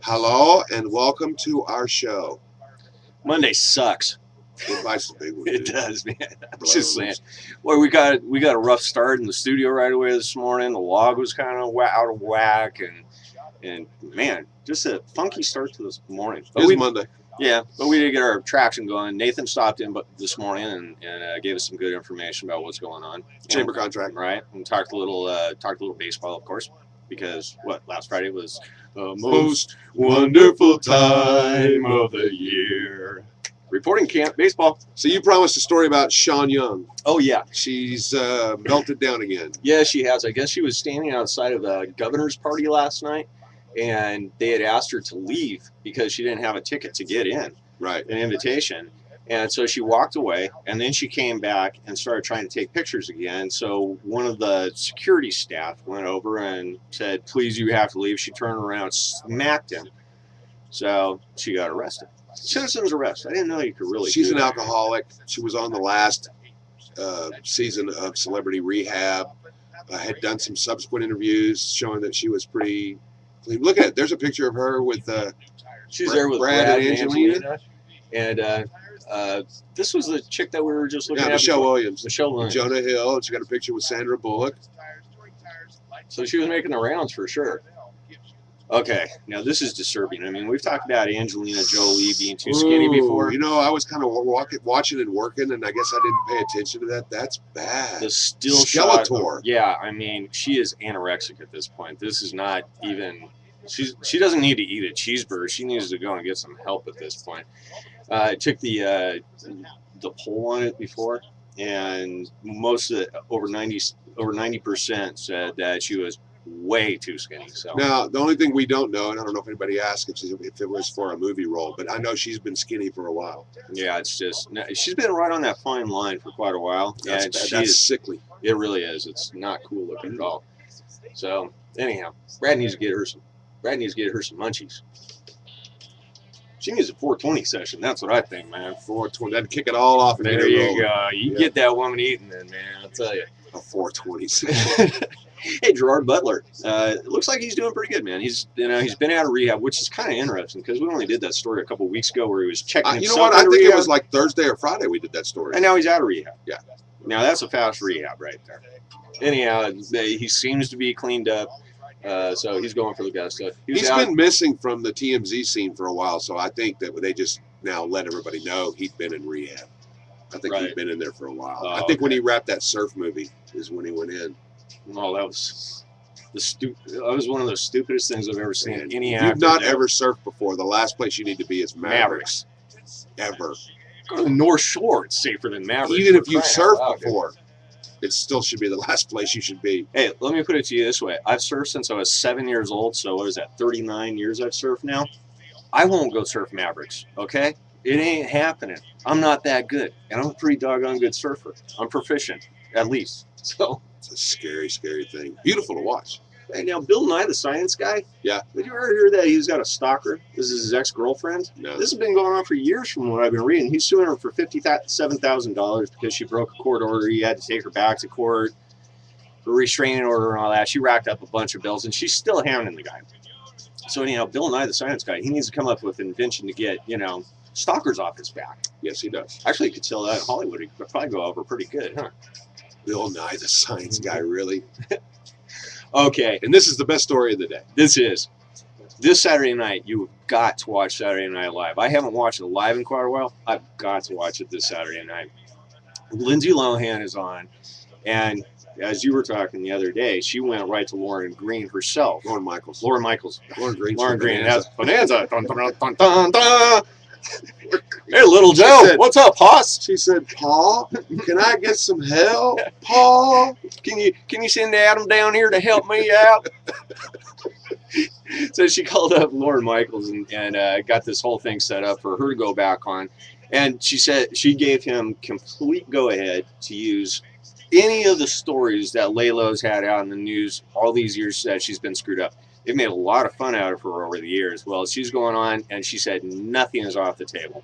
Hello and welcome to our show. Monday sucks. It bites the big one. It dude. does, man. I'm Blows. just saying. Well, we got a rough start in the studio right away this morning. The log was kind of out of whack, and man, just a funky start to this morning. But It's Monday. Yeah, but we did get our traction going. Nathan stopped in this morning and gave us some good information about what's going on. Chamber contract. Right, and talked a little baseball, of course, because last Friday was the most wonderful time of the year. Reporting camp baseball. So you promised a story about Sean Young. Oh yeah, She's melted down again. yeah, she has. I guess she was standing outside of the governor's party last night, and they had asked her to leave because she didn't have a ticket to get in, Right. an invitation. And so she walked away, and then she came back and started trying to take pictures again. So one of the security staff went over and said, "Please, you have to leave." She turned around, smacked him. So she got arrested. Citizen's arrest. I didn't know you could really. She's do an that. alcoholic. She was on the last season of Celebrity Rehab. Had done some subsequent interviews showing that she was pretty clean. Look at it. There's a picture of her with She's there with Brad Brad and and Angelina. Angelina. And this was the chick that we were just looking at. Michelle before. Williams. Michelle Williams. Jonah Hill. And she got a picture with Sandra Bullock. So she was making the rounds for sure. Okay, now this is disturbing. I mean, we've talked about Angelina Jolie being too skinny before. You know, I was kind of watching and working, and I guess I didn't pay attention to that. That's bad. The still shot. Skeletor. Yeah, I mean, she is anorexic at this point. This is not even. She doesn't need to eat a cheeseburger. She needs to go and get some help at this point. I took the poll on it before, and most of over 90% said that she was way too skinny. So Now, the only thing we don't know, and I don't know if anybody asked if it was for a movie role, but I know she's been skinny for a while. yeah, it's just she's been right on that fine line for quite a while. That's and bad. she That's is, sickly. it really is. It's not cool looking at all. So anyhow, Brad needs to get her some munchies. She needs a 420 session. That's what I think, man. 420. That'd kick it all off. And get There it you rolling. go. You Yeah. get that woman eating, then, man. I'll tell you. A 420. Hey, Gerard Butler. It looks like he's doing pretty good, man. He's been out of rehab, which is kind of interesting because we only did that story a couple of weeks ago where he was checking You himself know what? out I of think rehab, it was like Thursday or Friday we did that story. and now he's out of rehab. Yeah. Now that's a fast rehab right there. Anyhow, he seems to be cleaned up, so he's going for the best stuff. He's been missing from the TMZ scene for a while, so I think that they just now let everybody know he'd been in rehab. I think Right. he'd been in there for a while. Oh, I think when okay. he wrapped that surf movie is when he went in. Oh, that was that was one of the stupidest things I've ever seen. And Any if actor you've not do. ever surfed before, the last place you need to be is Mavericks. Ever. Go to the North Shore. It's safer than Mavericks. Even for if you've crying out surfed loud, dude. before, it still should be the last place you should be. Hey, let me put it to you this way. I've surfed since I was 7 years old, so what is that, 39 years I've surfed now? I won't go surf Mavericks, okay? It ain't happening. I'm not that good, and I'm a pretty doggone good surfer. I'm proficient, at least. So, It's a scary, scary thing. Beautiful to watch. hey, now, Bill Nye, the science guy, Yeah. did you ever hear that he's got a stalker? This is his ex-girlfriend? No. This has been going on for years from what I've been reading. He's suing her for $57,000 because she broke a court order. He had to take her back to court, a restraining order and all that. She racked up a bunch of bills, and she's still hounding the guy. So anyhow, Bill Nye, the science guy, he needs to come up with an invention to get, stalkers off his back. Yes, he does. Actually, he could sell that in Hollywood. He could probably go over pretty good, huh? Bill Nye, the science guy, really. Okay, And this is the best story of the day. this Saturday night, you've got to watch Saturday Night Live. I haven't watched it live in quite a while. I've got to watch it this Saturday night. Lindsay Lohan is on, and as you were talking the other day, she went right to Lauren Green herself. Lauren Michaels. Lauren Michaels. Lauren Green. Lauren Green. That's Bonanza. Dun, dun, dun, dun, dun. Hey, little Joe. said- What's up, Hoss? She said, Paul, can I get some help? Paul? Can you send Adam down here to help me out? So she called up Lauren Michaels and got this whole thing set up for her to go back on. And she said she gave him complete go-ahead to use any of the stories that Laylo's had out in the news all these years that she's been screwed up. They've made a lot of fun out of her over the years. Well, she's going on, and she said nothing is off the table.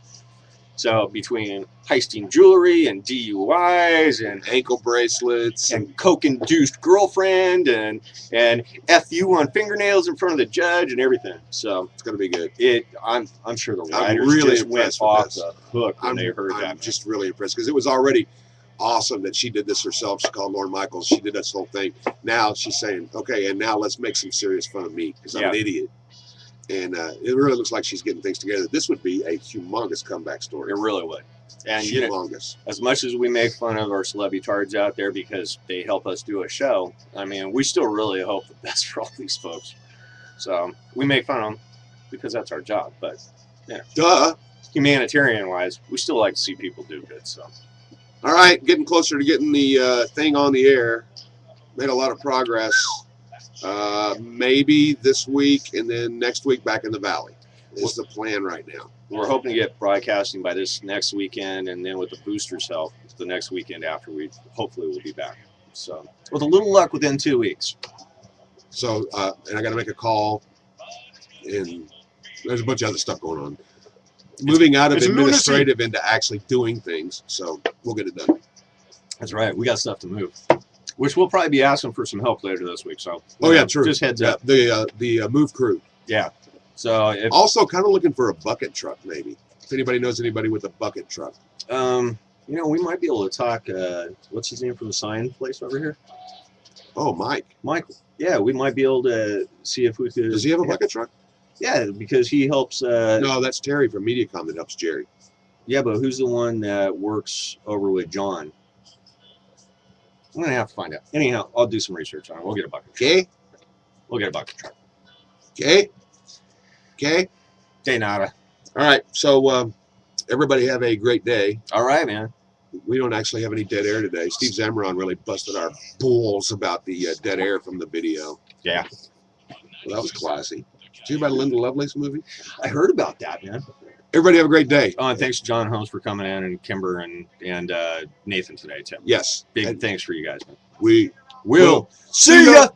So between heisting jewelry and DUIs and ankle bracelets and coke-induced girlfriend and FU on fingernails in front of the judge and everything. So it's going to be good. I'm sure the I'm writers really just went impressed with off this. the hook when they heard I'm that. just really impressed because it was already awesome that she did this herself. She called Lauren Michaels. She did this whole thing. Now she's saying, okay, and now let's make some serious fun of me because I'm an idiot. And it really looks like she's getting things together. This would be a humongous comeback story. It really would. And humongous. As much as we make fun of our celebrity tards out there because they help us do a show, I mean, we still really hope the best for all these folks. So we make fun of them because that's our job. But humanitarian-wise, we still like to see people do good. So. All right, getting closer to getting the thing on the air. Made a lot of progress. Maybe this week and then next week back in the Valley is the plan right now. We're hoping to get broadcasting by this next weekend, and then with the boosters' help, the next weekend after hopefully we'll be back. So with a little luck, within 2 weeks. So and I got to make a call, and there's a bunch of other stuff going on. Moving out of administrative into actually doing things, so we'll get it done. That's right. We got stuff to move, which we'll probably be asking for some help later this week. So yeah, true. Just heads up. The move crew. Yeah. So also kind of looking for a bucket truck, maybe. If anybody knows anybody with a bucket truck. We might be able to talk. What's his name from the sign place over here? Oh, Mike. Michael. Yeah, we might be able to see if we could. Does he have a bucket truck? Yeah, because he helps. No, that's Terry from MediaCom that helps Jerry. Yeah, but who's the one that works over with John? I'm gonna have to find out. Anyhow, I'll do some research on it. We'll get a bucket truck. Okay. We'll get a bucket truck. Okay. Okay. De nada. All right. So everybody have a great day. All right, man. We don't actually have any dead air today. Steve Zamron really busted our balls about the dead air from the video. Yeah. Well, that was classy. Did you hear about Linda Lovelace movie? I heard about that, man. Everybody have a great day. Oh, and thanks to John Holmes for coming in, and Kimber and Nathan today, Tim. Yes. Big thanks for you guys, man. We will see ya.